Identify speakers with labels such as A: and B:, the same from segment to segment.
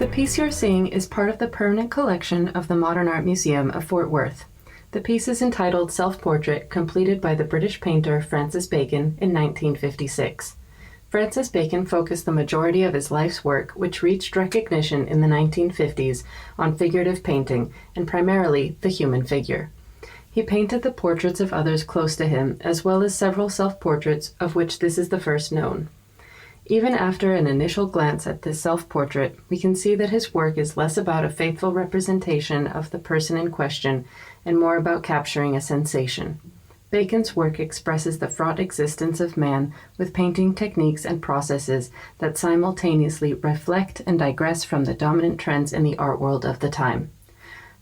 A: The piece you're seeing is part of the permanent collection of the Modern Art Museum of Fort Worth. The piece is entitled Self-Portrait, completed by the British painter Francis Bacon in 1956. Francis Bacon focused the majority of his life's work, which reached recognition in the 1950s, on figurative painting, and primarily the human figure. He painted the portraits of others close to him, as well as several self-portraits, of which this is the first known. Even after an initial glance at this self-portrait, we can see that his work is less about a faithful representation of the person in question and more about capturing a sensation. Bacon's work expresses the fraught existence of man with painting techniques and processes that simultaneously reflect and digress from the dominant trends in the art world of the time.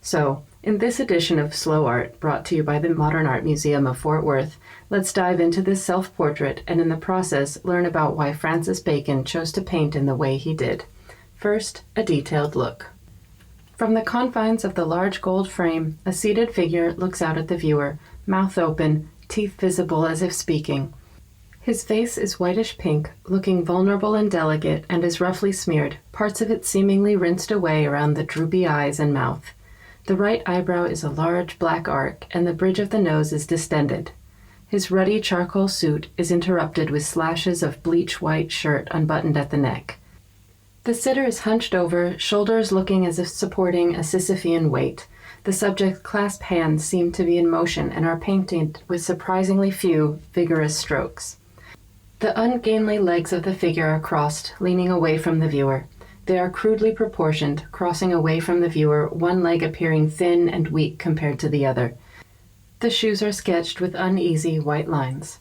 A: So, in this edition of Slow Art, brought to you by the Modern Art Museum of Fort Worth, let's dive into this self-portrait and in the process learn about why Francis Bacon chose to paint in the way he did. First, a detailed look. From the confines of the large gold frame, a seated figure looks out at the viewer, mouth open, teeth visible as if speaking. His face is whitish pink, looking vulnerable and delicate, and is roughly smeared, parts of it seemingly rinsed away around the droopy eyes and mouth. The right eyebrow is a large black arc, and the bridge of the nose is distended. His ruddy charcoal suit is interrupted with slashes of bleach-white shirt unbuttoned at the neck. The sitter is hunched over, shoulders looking as if supporting a Sisyphean weight. The subject's clasped hands seem to be in motion and are painted with surprisingly few, vigorous strokes. The ungainly legs of the figure are crossed, leaning away from the viewer. They are crudely proportioned, crossing away from the viewer, one leg appearing thin and weak compared to the other. The shoes are sketched with uneasy white lines.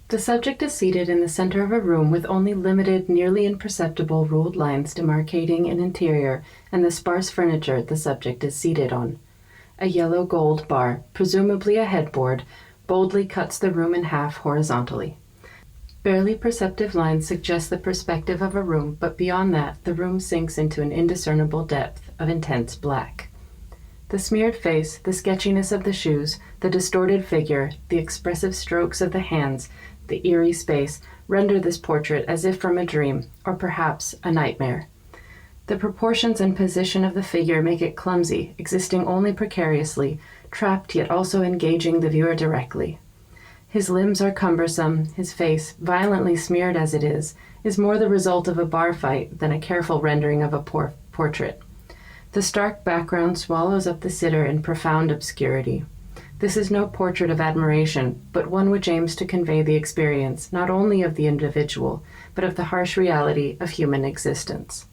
A: The subject is seated in the center of a room with only limited, nearly imperceptible ruled lines demarcating an interior and the sparse furniture the subject is seated on. A yellow gold bar, presumably a headboard, boldly cuts the room in half horizontally. Barely perceptive lines suggest the perspective of a room, but beyond that, the room sinks into an indiscernible depth of intense black. The smeared face, the sketchiness of the shoes, the distorted figure, the expressive strokes of the hands, the eerie space, render this portrait as if from a dream, or perhaps a nightmare. The proportions and position of the figure make it clumsy, existing only precariously, trapped yet also engaging the viewer directly. His limbs are cumbersome, his face, violently smeared as it is more the result of a bar fight than a careful rendering of a portrait. The stark background swallows up the sitter in profound obscurity. This is no portrait of admiration, but one which aims to convey the experience not only of the individual, but of the harsh reality of human existence.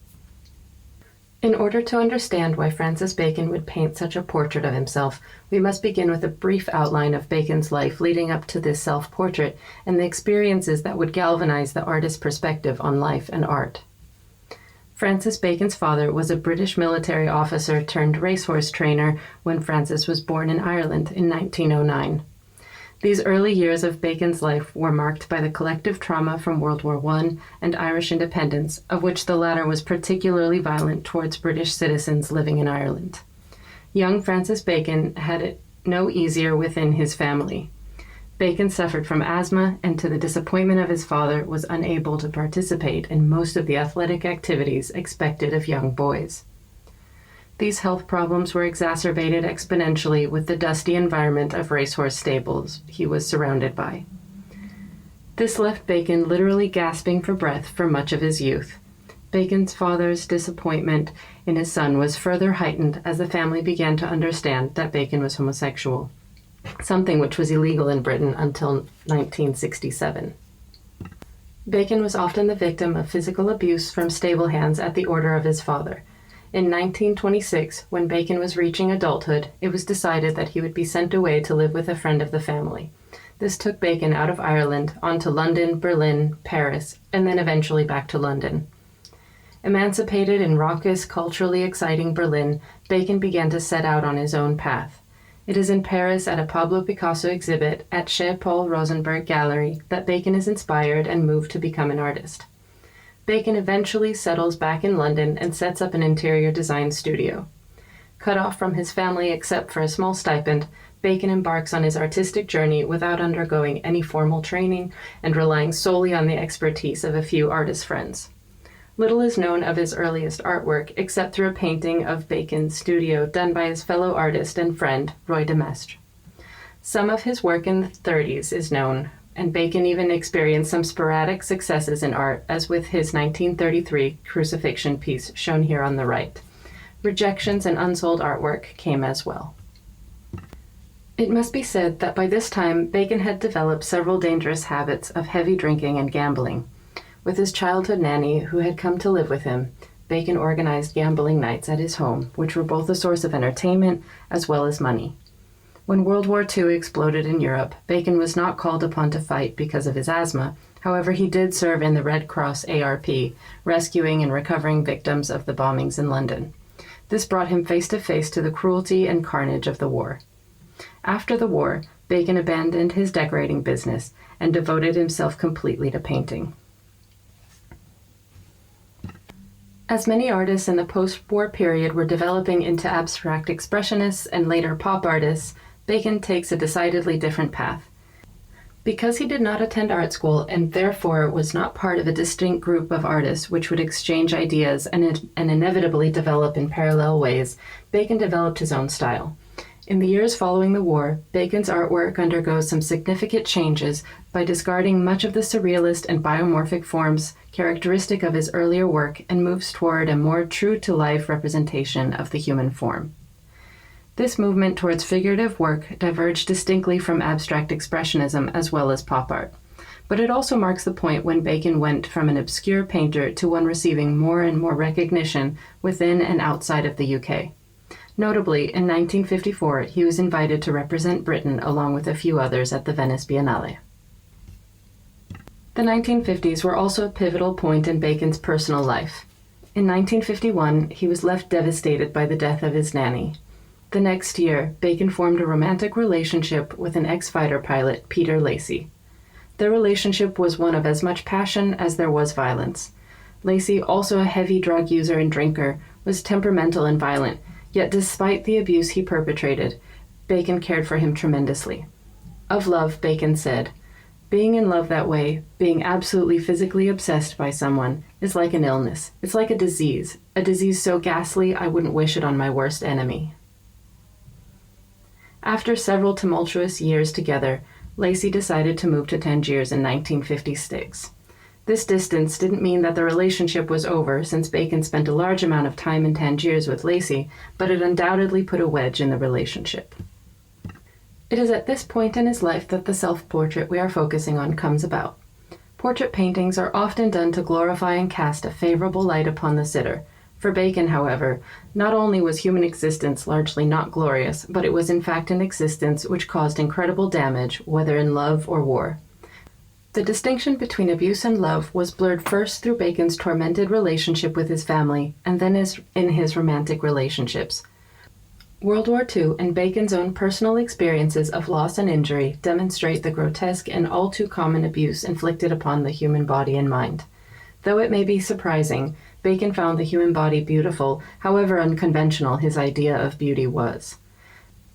A: In order to understand why Francis Bacon would paint such a portrait of himself, we must begin with a brief outline of Bacon's life leading up to this self-portrait and the experiences that would galvanize the artist's perspective on life and art. Francis Bacon's father was a British military officer turned racehorse trainer when Francis was born in Ireland in 1909. These early years of Bacon's life were marked by the collective trauma from World War I and Irish independence, of which the latter was particularly violent towards British citizens living in Ireland. Young Francis Bacon had it no easier within his family. Bacon suffered from asthma and, to the disappointment of his father, was unable to participate in most of the athletic activities expected of young boys. These health problems were exacerbated exponentially with the dusty environment of racehorse stables he was surrounded by. This left Bacon literally gasping for breath for much of his youth. Bacon's father's disappointment in his son was further heightened as the family began to understand that Bacon was homosexual, something which was illegal in Britain until 1967. Bacon was often the victim of physical abuse from stable hands at the order of his father. In 1926, when Bacon was reaching adulthood, it was decided that he would be sent away to live with a friend of the family. This took Bacon out of Ireland, on to London, Berlin, Paris, and then eventually back to London. Emancipated in raucous, culturally exciting Berlin, Bacon began to set out on his own path. It is in Paris at a Pablo Picasso exhibit at Chez Paul Rosenberg Gallery that Bacon is inspired and moved to become an artist. Bacon eventually settles back in London and sets up an interior design studio. Cut off from his family except for a small stipend, Bacon embarks on his artistic journey without undergoing any formal training and relying solely on the expertise of a few artist friends. Little is known of his earliest artwork except through a painting of Bacon's studio done by his fellow artist and friend, Roy de Maistre. Some of his work in the 30s is known, and Bacon even experienced some sporadic successes in art, as with his 1933 crucifixion piece shown here on the right. Rejections and unsold artwork came as well. It must be said that by this time, Bacon had developed several dangerous habits of heavy drinking and gambling. With his childhood nanny, who had come to live with him, Bacon organized gambling nights at his home, which were both a source of entertainment as well as money. When World War II exploded in Europe, Bacon was not called upon to fight because of his asthma. However, he did serve in the Red Cross ARP, rescuing and recovering victims of the bombings in London. This brought him face to face to the cruelty and carnage of the war. After the war, Bacon abandoned his decorating business and devoted himself completely to painting. As many artists in the post-war period were developing into abstract expressionists and later pop artists, Bacon takes a decidedly different path. Because he did not attend art school and therefore was not part of a distinct group of artists which would exchange ideas and inevitably develop in parallel ways, Bacon developed his own style. In the years following the war, Bacon's artwork undergoes some significant changes by discarding much of the surrealist and biomorphic forms characteristic of his earlier work and moves toward a more true-to-life representation of the human form. This movement towards figurative work diverged distinctly from abstract expressionism as well as pop art. But it also marks the point when Bacon went from an obscure painter to one receiving more and more recognition within and outside of the UK. Notably, in 1954, he was invited to represent Britain along with a few others at the Venice Biennale. The 1950s were also a pivotal point in Bacon's personal life. In 1951, he was left devastated by the death of his nanny. The next year, Bacon formed a romantic relationship with an ex-fighter pilot, Peter Lacey. Their relationship was one of as much passion as there was violence. Lacey, also a heavy drug user and drinker, was temperamental and violent, yet despite the abuse he perpetrated, Bacon cared for him tremendously. Of love, Bacon said, "Being in love that way, being absolutely physically obsessed by someone, is like an illness. It's like a disease so ghastly I wouldn't wish it on my worst enemy." After several tumultuous years together, Lacey decided to move to Tangiers in 1956. This distance didn't mean that the relationship was over, since Bacon spent a large amount of time in Tangiers with Lacey, but it undoubtedly put a wedge in the relationship. It is at this point in his life that the self-portrait we are focusing on comes about. Portrait paintings are often done to glorify and cast a favorable light upon the sitter. For Bacon, however, not only was human existence largely not glorious, but it was in fact an existence which caused incredible damage, whether in love or war. The distinction between abuse and love was blurred first through Bacon's tormented relationship with his family, and then in his romantic relationships. World War II and Bacon's own personal experiences of loss and injury demonstrate the grotesque and all too common abuse inflicted upon the human body and mind. Though it may be surprising, Bacon found the human body beautiful, however unconventional his idea of beauty was.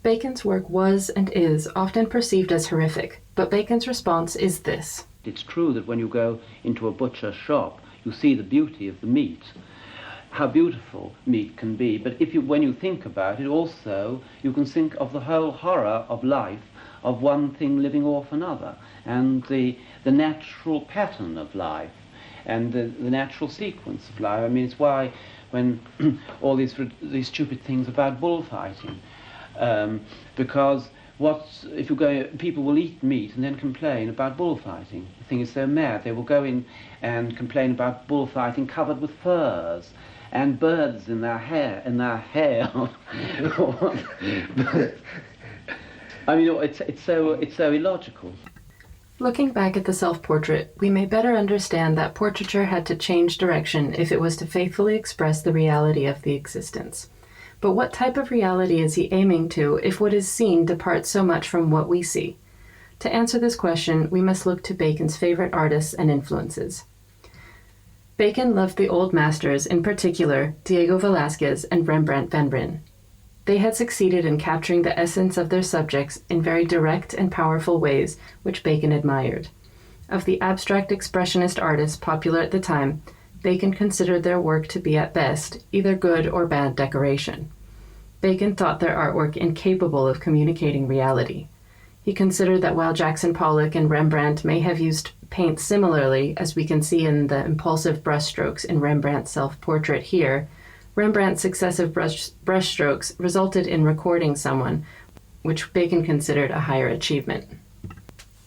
A: Bacon's work was and is often perceived as horrific, but Bacon's response is this.
B: It's true that when you go into a butcher's shop, you see the beauty of the meat, how beautiful meat can be, but when you think about it also, you can think of the whole horror of life, of one thing living off another, and the natural pattern of life, and the natural sequence of life. I mean, it's why when all these stupid things about bullfighting, because if you go, people will eat meat and then complain about bullfighting. The thing is so mad. They will go in and complain about bullfighting covered with furs and birds in their hair. I mean, it's so illogical.
A: Looking back at the self-portrait, we may better understand that portraiture had to change direction if it was to faithfully express the reality of the existence. But what type of reality is he aiming to if what is seen departs so much from what we see? To answer this question, we must look to Bacon's favorite artists and influences. Bacon loved the old masters, in particular Diego Velázquez and Rembrandt van Rijn. They had succeeded in capturing the essence of their subjects in very direct and powerful ways, which Bacon admired. Of the abstract expressionist artists popular at the time, Bacon considered their work to be at best either good or bad decoration. Bacon thought their artwork incapable of communicating reality. He considered that while Jackson Pollock and Rembrandt may have used paint similarly, as we can see in the impulsive brushstrokes in Rembrandt's self-portrait here, Rembrandt's successive brushstrokes resulted in recording someone, which Bacon considered a higher achievement.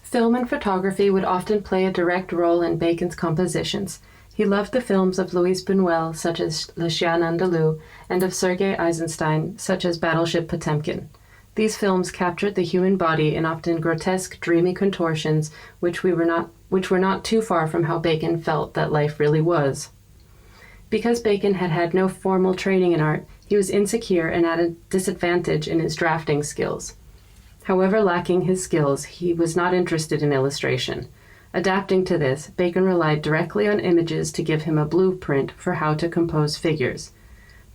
A: Film and photography would often play a direct role in Bacon's compositions. He loved the films of Louis Buñuel, such as Le Chien Andalou, and of Sergei Eisenstein, such as Battleship Potemkin. These films captured the human body in often grotesque, dreamy contortions, which were not too far from how Bacon felt that life really was. Because Bacon had had no formal training in art, he was insecure and at a disadvantage in his drafting skills. However lacking his skills, he was not interested in illustration. Adapting to this, Bacon relied directly on images to give him a blueprint for how to compose figures.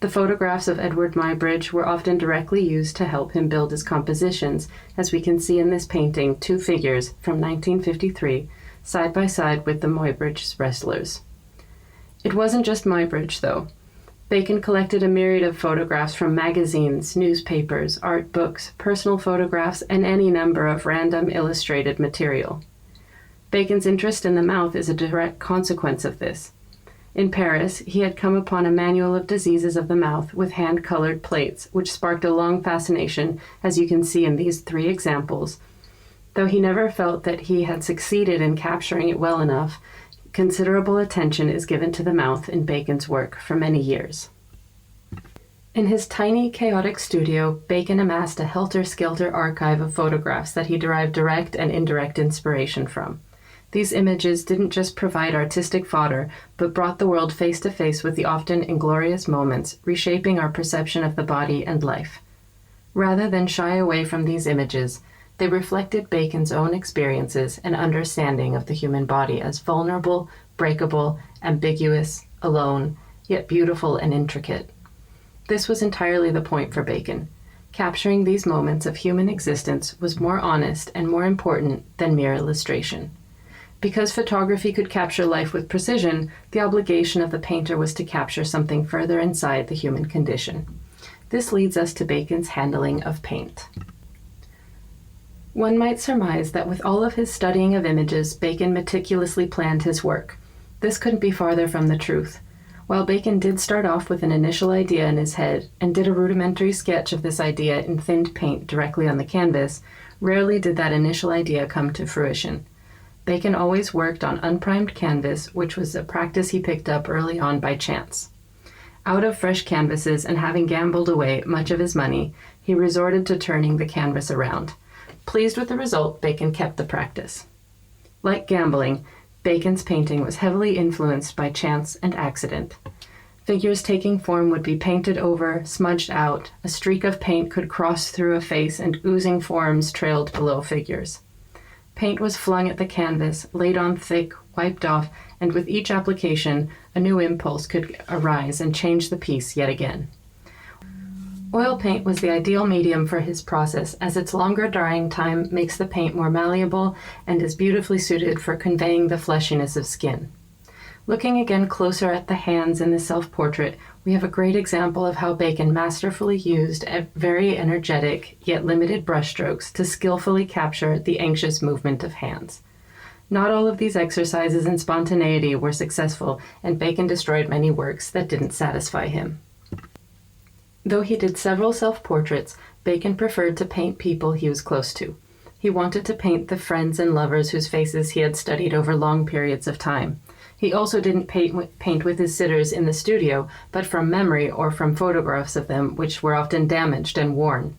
A: The photographs of Edward Muybridge were often directly used to help him build his compositions, as we can see in this painting, two figures from 1953, side by side with the Muybridge wrestlers. It wasn't just Muybridge, though. Bacon collected a myriad of photographs from magazines, newspapers, art books, personal photographs, and any number of random illustrated material. Bacon's interest in the mouth is a direct consequence of this. In Paris, he had come upon a manual of diseases of the mouth with hand-colored plates, which sparked a long fascination, as you can see in these three examples. Though he never felt that he had succeeded in capturing it well enough, considerable attention is given to the mouth in Bacon's work for many years. In his tiny, chaotic studio, Bacon amassed a helter-skelter archive of photographs that he derived direct and indirect inspiration from. These images didn't just provide artistic fodder, but brought the world face to face with the often inglorious moments, reshaping our perception of the body and life. Rather than shy away from these images, they reflected Bacon's own experiences and understanding of the human body as vulnerable, breakable, ambiguous, alone, yet beautiful and intricate. This was entirely the point for Bacon. Capturing these moments of human existence was more honest and more important than mere illustration. Because photography could capture life with precision, the obligation of the painter was to capture something further inside the human condition. This leads us to Bacon's handling of paint. One might surmise that with all of his studying of images, Bacon meticulously planned his work. This couldn't be farther from the truth. While Bacon did start off with an initial idea in his head and did a rudimentary sketch of this idea in thinned paint directly on the canvas, rarely did that initial idea come to fruition. Bacon always worked on unprimed canvas, which was a practice he picked up early on by chance. Out of fresh canvases and having gambled away much of his money, he resorted to turning the canvas around. Pleased with the result, Bacon kept the practice. Like gambling, Bacon's painting was heavily influenced by chance and accident. Figures taking form would be painted over, smudged out, a streak of paint could cross through a face, and oozing forms trailed below figures. Paint was flung at the canvas, laid on thick, wiped off, and with each application, a new impulse could arise and change the piece yet again. Oil paint was the ideal medium for his process, as its longer drying time makes the paint more malleable and is beautifully suited for conveying the fleshiness of skin. Looking again closer at the hands in the self-portrait, we have a great example of how Bacon masterfully used very energetic yet limited brushstrokes to skillfully capture the anxious movement of hands. Not all of these exercises in spontaneity were successful, and Bacon destroyed many works that didn't satisfy him. Though he did several self-portraits, Bacon preferred to paint people he was close to. He wanted to paint the friends and lovers whose faces he had studied over long periods of time. He also didn't paint with his sitters in the studio, but from memory or from photographs of them, which were often damaged and worn.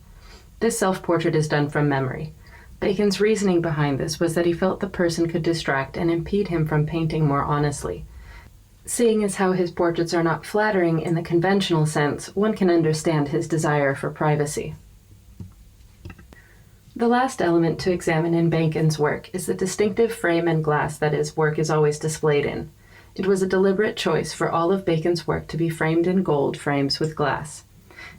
A: This self-portrait is done from memory. Bacon's reasoning behind this was that he felt the person could distract and impede him from painting more honestly. Seeing as how his portraits are not flattering in the conventional sense, one can understand his desire for privacy. The last element to examine in Bacon's work is the distinctive frame and glass that his work is always displayed in. It was a deliberate choice for all of Bacon's work to be framed in gold frames with glass.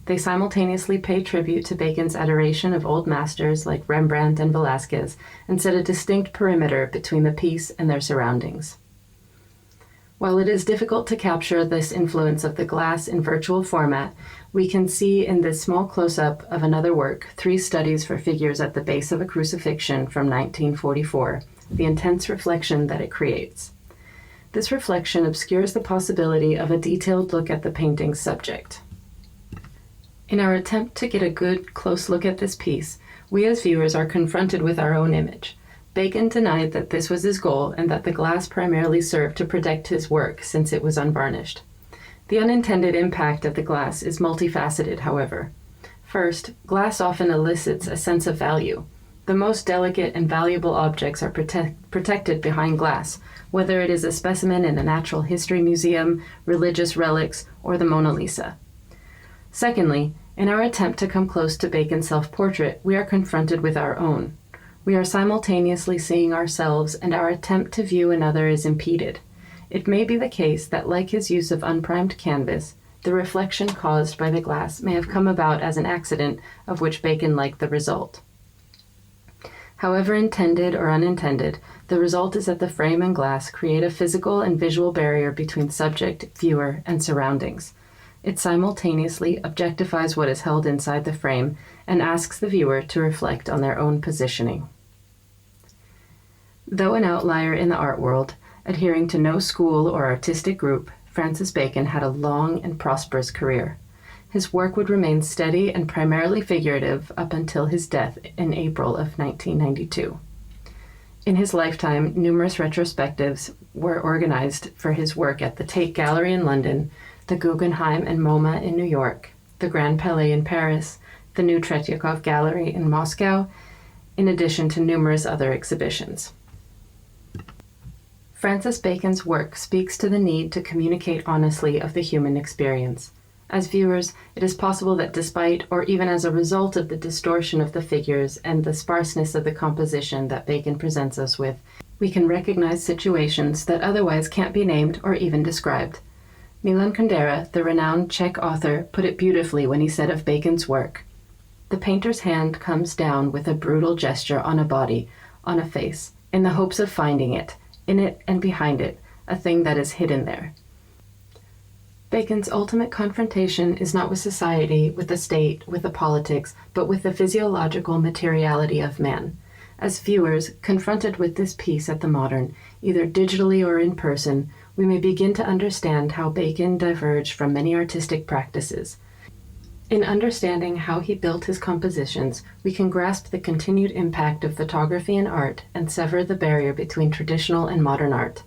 A: They simultaneously pay tribute to Bacon's adoration of old masters like Rembrandt and Velázquez and set a distinct perimeter between the piece and their surroundings. While it is difficult to capture this influence of the glass in virtual format, we can see in this small close-up of another work, 3 Studies for Figures at the Base of a Crucifixion from 1944, the intense reflection that it creates. This reflection obscures the possibility of a detailed look at the painting's subject. In our attempt to get a good, close look at this piece, we as viewers are confronted with our own image. Bacon denied that this was his goal and that the glass primarily served to protect his work since it was unvarnished. The unintended impact of the glass is multifaceted, however. First, glass often elicits a sense of value. The most delicate and valuable objects are protected behind glass, whether it is a specimen in a natural history museum, religious relics, or the Mona Lisa. Secondly, in our attempt to come close to Bacon's self-portrait, we are confronted with our own. We are simultaneously seeing ourselves, and our attempt to view another is impeded. It may be the case that, like his use of unprimed canvas, the reflection caused by the glass may have come about as an accident of which Bacon liked the result. However intended or unintended, the result is that the frame and glass create a physical and visual barrier between subject, viewer, and surroundings. It simultaneously objectifies what is held inside the frame and asks the viewer to reflect on their own positioning. Though an outlier in the art world, adhering to no school or artistic group, Francis Bacon had a long and prosperous career. His work would remain steady and primarily figurative up until his death in April of 1992. In his lifetime, numerous retrospectives were organized for his work at the Tate Gallery in London, the Guggenheim and MoMA in New York, the Grand Palais in Paris, the New Tretyakov Gallery in Moscow, in addition to numerous other exhibitions. Francis Bacon's work speaks to the need to communicate honestly of the human experience. As viewers, it is possible that despite or even as a result of the distortion of the figures and the sparseness of the composition that Bacon presents us with, we can recognize situations that otherwise can't be named or even described. Milan Kundera, the renowned Czech author, put it beautifully when he said of Bacon's work, "The painter's hand comes down with a brutal gesture on a body, on a face, in the hopes of finding it, in it and behind it, a thing that is hidden there." Bacon's ultimate confrontation is not with society, with the state, with the politics, but with the physiological materiality of man. As viewers, confronted with this piece at the Modern, either digitally or in person, we may begin to understand how Bacon diverged from many artistic practices. In understanding how he built his compositions, we can grasp the continued impact of photography and art and sever the barrier between traditional and modern art.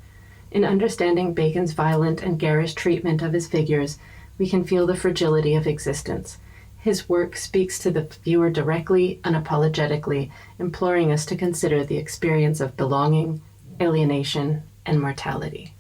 A: In understanding Bacon's violent and garish treatment of his figures, we can feel the fragility of existence. His work speaks to the viewer directly, unapologetically, imploring us to consider the experience of belonging, alienation, and mortality.